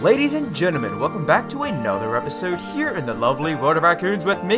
Ladies and gentlemen, welcome back to another episode here in the lovely World of Raccoons with me,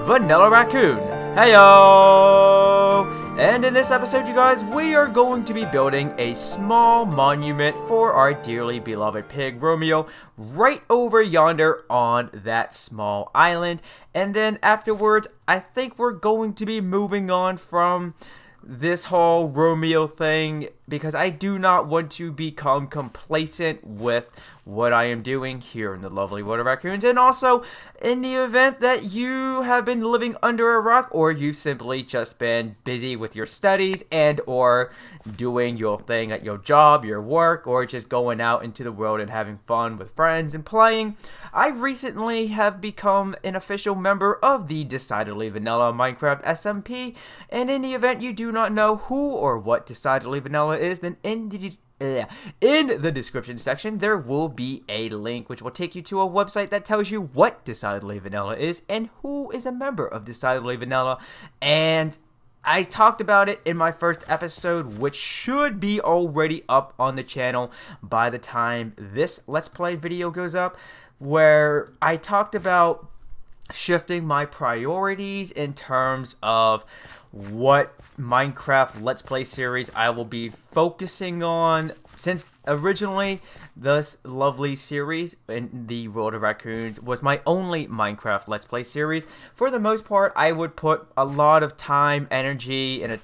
Vanillaraccoon. Heyo! And in this episode, you guys, we are going to be building a small monument for our dearly beloved pig, Romeo, right over yonder on that small island. And then afterwards, I think we're going to be moving on from this whole Romeo thing because I do not want to become complacent with what I am doing here in the lovely World of Raccoons. And also, in the event that you have been living under a rock or you've simply just been busy with your studies and or doing your thing at your job, your work, or just going out into the world and having fun with friends and playing, I recently have become an official member of the Decidedly Vanilla Minecraft SMP. And in the event you do not know who or what Decidedly Vanilla is, then in the description section there will be a link which will take you to a website that tells you what Decidedly Vanilla is and who is a member of Decidedly Vanilla. And I talked about it in my first episode, which should be already up on the channel by the time this Let's Play video goes up, where I talked about shifting my priorities in terms of what Minecraft Let's Play series I will be focusing on, since originally this lovely series in the World of Raccoons was my only Minecraft Let's Play series. For the most part, I would put a lot of time, energy, and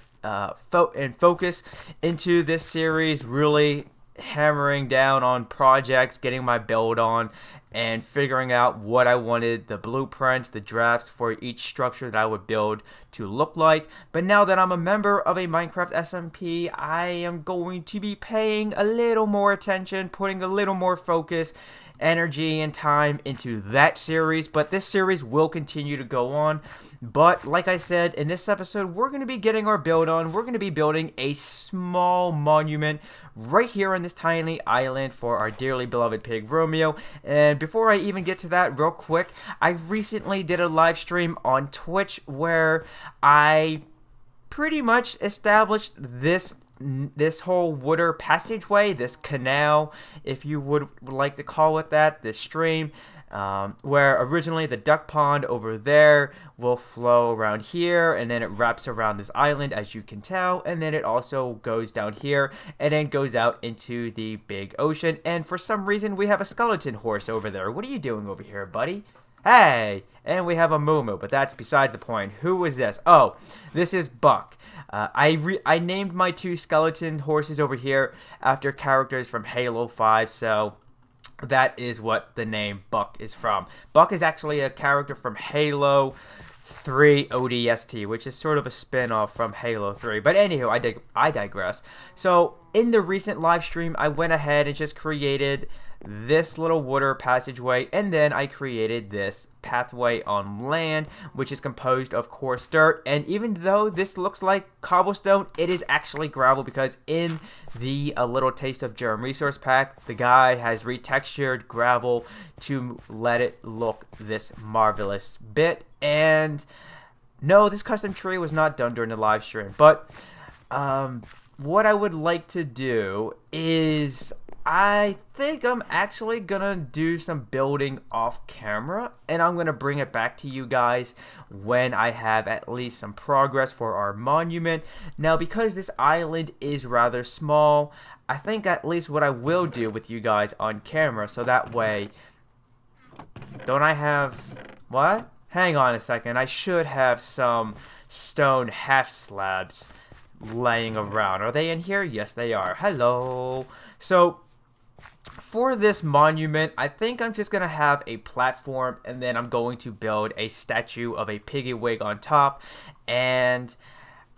focus into this series, really hammering down on projects, getting my build on, and figuring out what I wanted the blueprints, the drafts for each structure that I would build to look like. But now that I'm a member of a Minecraft SMP, I am going to be paying a little more attention, putting a little more focus, energy, and time into that series. But this series will continue to go on. But like I said, in this episode, we're going to be getting our build on. We're going to be building a small monument right here on this tiny island for our dearly beloved pig, Romeo. And before I even get to that, real quick, I recently did a live stream on Twitch where I pretty much established this whole water passageway, this canal, if you would like to call it that, this stream, where originally the duck pond over there will flow around here, and then it wraps around this island, as you can tell, and then it also goes down here and then goes out into the big ocean. And for some reason we have a skeleton horse over there. What are you doing over here, buddy? Hey! And we have a moo, but that's besides the point. Who is this? Oh, this is Buck. I named my two skeleton horses over here after characters from Halo 5, so that is what the name Buck is from. Buck is actually a character from Halo 3 ODST, which is sort of a spin-off from Halo 3. But anywho, I digress. So in the recent live stream, I went ahead and just created this little water passageway, and then I created this pathway on land, which is composed of coarse dirt. And even though this looks like cobblestone, it is actually gravel, because in the A Little Taste of Germ resource pack, the guy has retextured gravel to let it look this marvelous bit. And no, this custom tree was not done during the live stream, but what I would like to do is, I think I'm actually gonna do some building off camera, and I'm gonna bring it back to you guys when I have at least some progress for our monument. Now, because this island is rather small, I think at least what I will do with you guys on camera, so that way, don't I have, what? Hang on a second, I should have some stone half slabs laying around. Are they in here? Yes, they are. Hello. So for this monument, I think I'm just going to have a platform, and then I'm going to build a statue of a Piggy Wig on top. And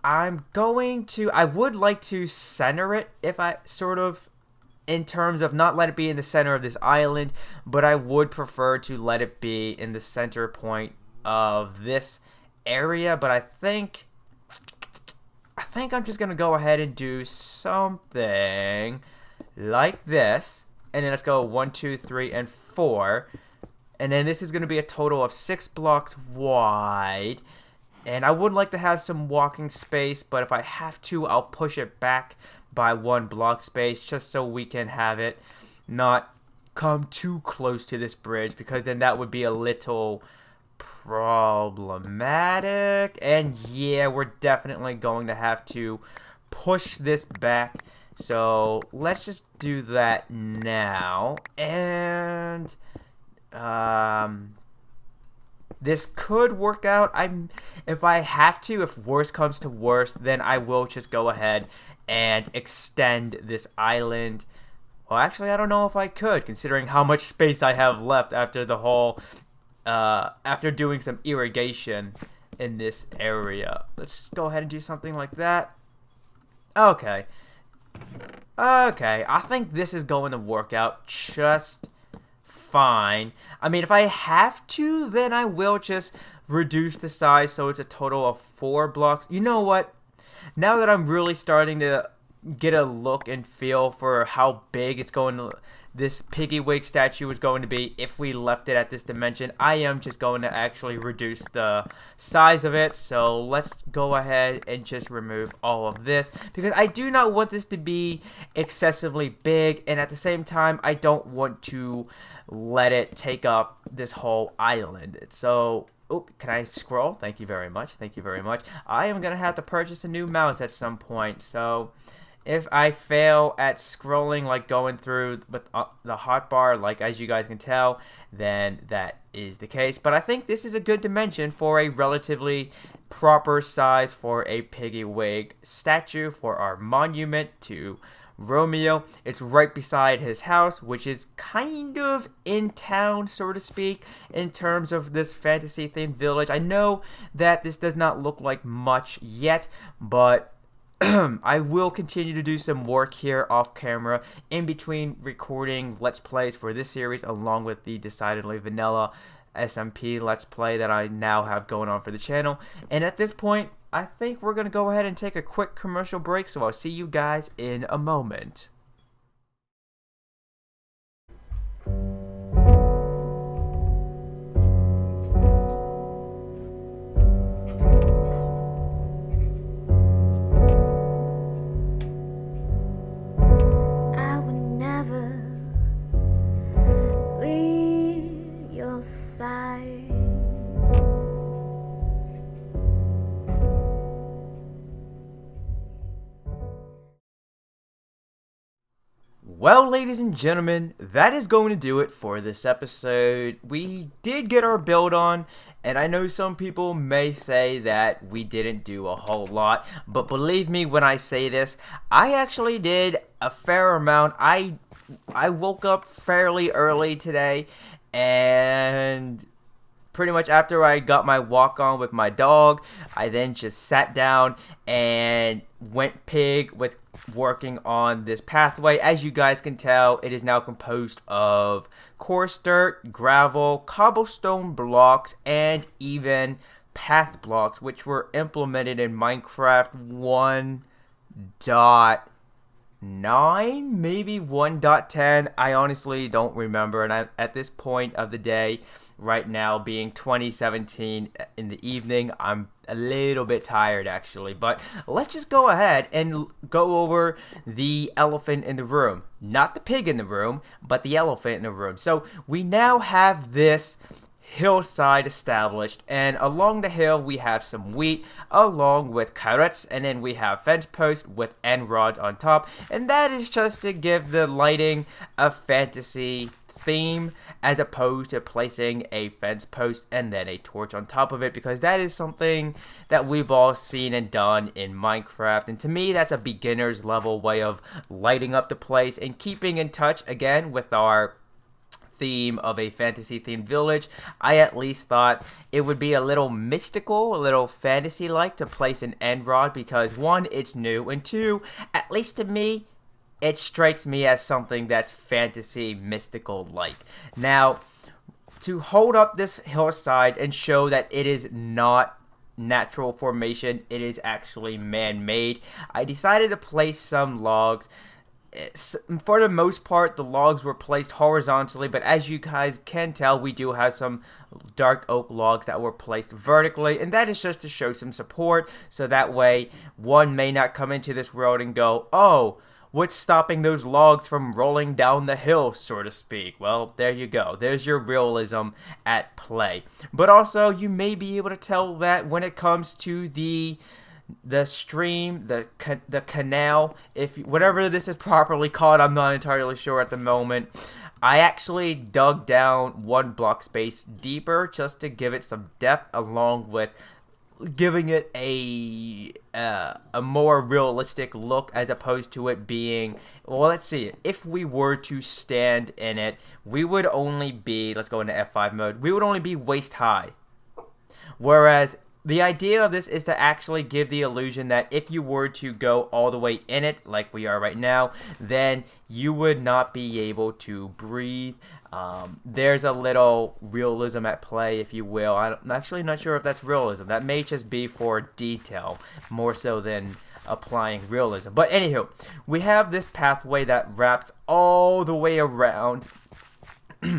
I would like to center it, if I sort of, in terms of not let it be in the center of this island, but I would prefer to let it be in the center point of this area. But I think think I'm just gonna go ahead and do something like this, and then let's go 1, 2, 3, and 4, and then this is gonna be a total of 6 blocks wide. And I would like to have some walking space, but if I have to, I'll push it back by 1 block space just so we can have it not come too close to this bridge, because then that would be a little problematic. And yeah, we're definitely going to have to push this back. So let's just do that now. And this could work out. If I have to, if worse comes to worse, then I will just go ahead and extend this island. Well, actually, I don't know if I could, considering how much space I have left after the whole, after doing some irrigation in this area. Let's just go ahead and do something like that. Okay. Okay, I think this is going to work out just fine. I mean, if I have to, then I will just reduce the size so it's a total of 4 blocks. You know what? Now that I'm really starting to get a look and feel for how big it's going to, this Piggy Wig statue is going to be if we left it at this dimension, I am just going to actually reduce the size of it. So let's go ahead and just remove all of this, because I do not want this to be excessively big, and at the same time I don't want to let it take up this whole island. So can I scroll? Thank you very much. Thank you very much. I am gonna have to purchase a new mouse at some point, so if I fail at scrolling, like going through the hotbar, like as you guys can tell, then that is the case. But I think this is a good dimension for a relatively proper size for a Piggy Wig statue for our monument to Roameo. It's right beside his house, which is kind of in town, so to speak, in terms of this fantasy themed village. I know that this does not look like much yet, but I will continue to do some work here off camera in between recording Let's Plays for this series, along with the decidedly vanilla SMP Let's Play that I now have going on for the channel. And at this point, I think we're going to go ahead and take a quick commercial break, so I'll see you guys in a moment. Well, ladies and gentlemen, that is going to do it for this episode. We did get our build on, and I know some people may say that we didn't do a whole lot, but believe me when I say this, I actually did a fair amount. I woke up fairly early today, and pretty much after I got my walk on with my dog, I then just sat down and went pig with working on this pathway. As you guys can tell, it is now composed of coarse dirt, gravel, cobblestone blocks, and even path blocks, which were implemented in Minecraft 1.9, maybe 1.10. I honestly don't remember, and at this point of the day, right now being 2017 in the evening, I'm a little bit tired actually. But let's just go ahead and go over the elephant in the room. Not the pig in the room, but the elephant in the room. So we now have this hillside established, and along the hill we have some wheat along with carrots, and then we have fence posts with end rods on top, and that is just to give the lighting a fantasy theme, as opposed to placing a fence post and then a torch on top of it, because that is something that we've all seen and done in Minecraft, and to me that's a beginner's level way of lighting up the place and keeping in touch again with our theme of a fantasy themed village. I at least thought it would be a little mystical, a little fantasy like to place an end rod, because one, it's new, and two, at least to me, it strikes me as something that's fantasy mystical like. Now, to hold up this hillside and show that it is not natural formation, it is actually man-made. I decided to place some logs. For the most part, the logs were placed horizontally, but as you guys can tell, we do have some dark oak logs that were placed vertically, and that is just to show some support, so that way one may not come into this world and go, oh, what's stopping those logs from rolling down the hill, so to speak? Well, there you go. There's your realism at play. But also, you may be able to tell that when it comes to the stream, the canal, whatever this is properly called, I'm not entirely sure at the moment. I actually dug down 1 block space deeper just to give it some depth, along with giving it a more realistic look, as opposed to it being, well, let's see, if we were to stand in it, we would only be, let's go into F5 mode, we would only be waist high. Whereas the idea of this is to actually give the illusion that if you were to go all the way in it, like we are right now, then you would not be able to breathe. There's a little realism at play, if you will. I'm actually not sure if that's realism. That may just be for detail, more so than applying realism. But anywho, we have this pathway that wraps all the way around.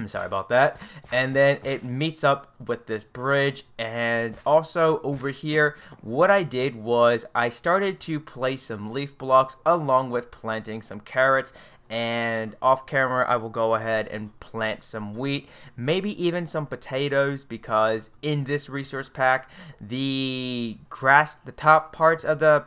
Sorry about that. And then it meets up with this bridge. And also over here, what I did was I started to place some leaf blocks along with planting some carrots. And off camera, I will go ahead and plant some wheat, maybe even some potatoes, because in this resource pack, the grass, the top parts of the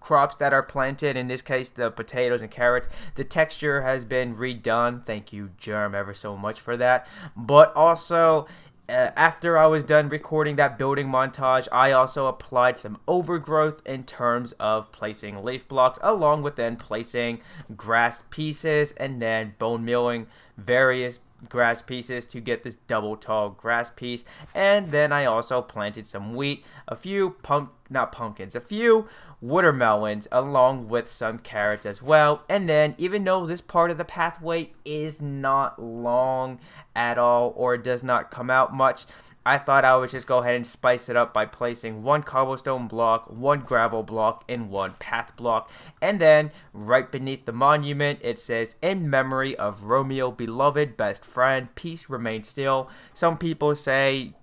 crops that are planted, in this case the potatoes and carrots, the texture has been redone. Thank you, Germ, ever so much for that. But also, after I was done recording that building montage, I also applied some overgrowth in terms of placing leaf blocks, along with then placing grass pieces and then bone milling various grass pieces to get this double tall grass piece. And then I also planted some wheat, a few a few watermelons, along with some carrots as well. And then, even though this part of the pathway is not long at all, or does not come out much, I thought I would just go ahead and spice it up by placing 1 cobblestone block, 1 gravel block, and 1 path block. And then, right beneath the monument, it says, "In memory of Romeo, beloved best friend, peace remain still." Some people say,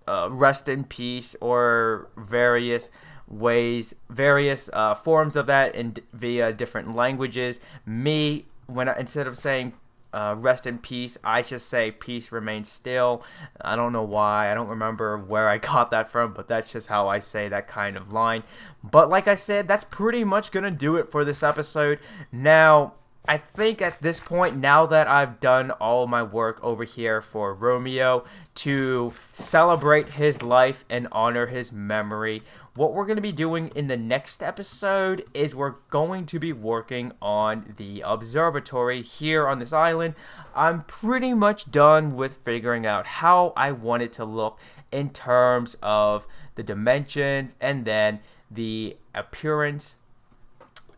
rest in peace, or various ways, various forms of that via different languages. Me, instead of saying rest in peace, I just say peace remains still. I don't know why. I don't remember where I got that from, but that's just how I say that kind of line. But like I said, that's pretty much gonna do it for this episode. Now, I think at this point, now that I've done all my work over here for Romeo to celebrate his life and honor his memory, what we're going to be doing in the next episode is we're going to be working on the observatory here on this island. I'm pretty much done with figuring out how I want it to look in terms of the dimensions, and then the appearance,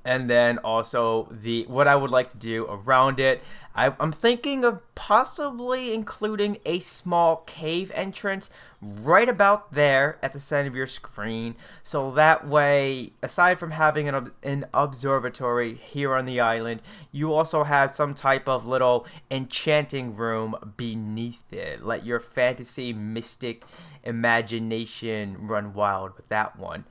and then also what I would like to do around it. I'm thinking of possibly including a small cave entrance right about there at the center of your screen, so that way, aside from having an observatory here on the island, you also have some type of little enchanting room beneath it. Let your fantasy mystic imagination run wild with that one.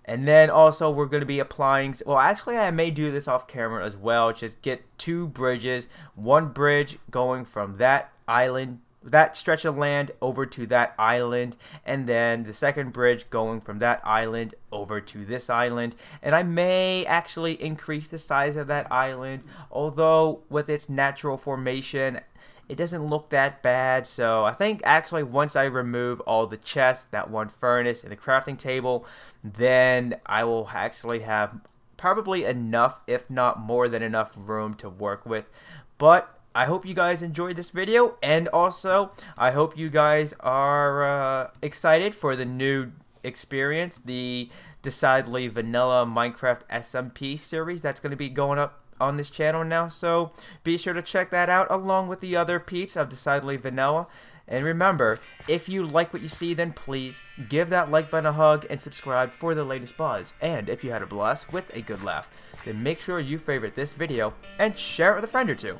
And then also we're going to be applying, well, actually I may do this off camera as well, just get 2 bridges, 1 bridge going from that island, that stretch of land over to that island, and then the second bridge going from that island over to this island. And I may actually increase the size of that island, although with its natural formation, it doesn't look that bad. So I think actually once I remove all the chests, that 1 furnace, and the crafting table, then I will actually have probably enough, if not more than enough, room to work with. But I hope you guys enjoyed this video, and also I hope you guys are excited for the new experience, the decidedly vanilla Minecraft SMP series that's going to be going up on this channel now. So be sure to check that out, along with the other peeps of Decidedly Vanilla. And remember, if you like what you see, then please give that like button a hug and subscribe for the latest buzz. And if you had a blast with a good laugh, then make sure you favorite this video and share it with a friend or two.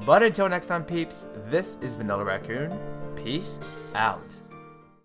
But until next time, peeps, this is Vanillaraccoon. Peace out.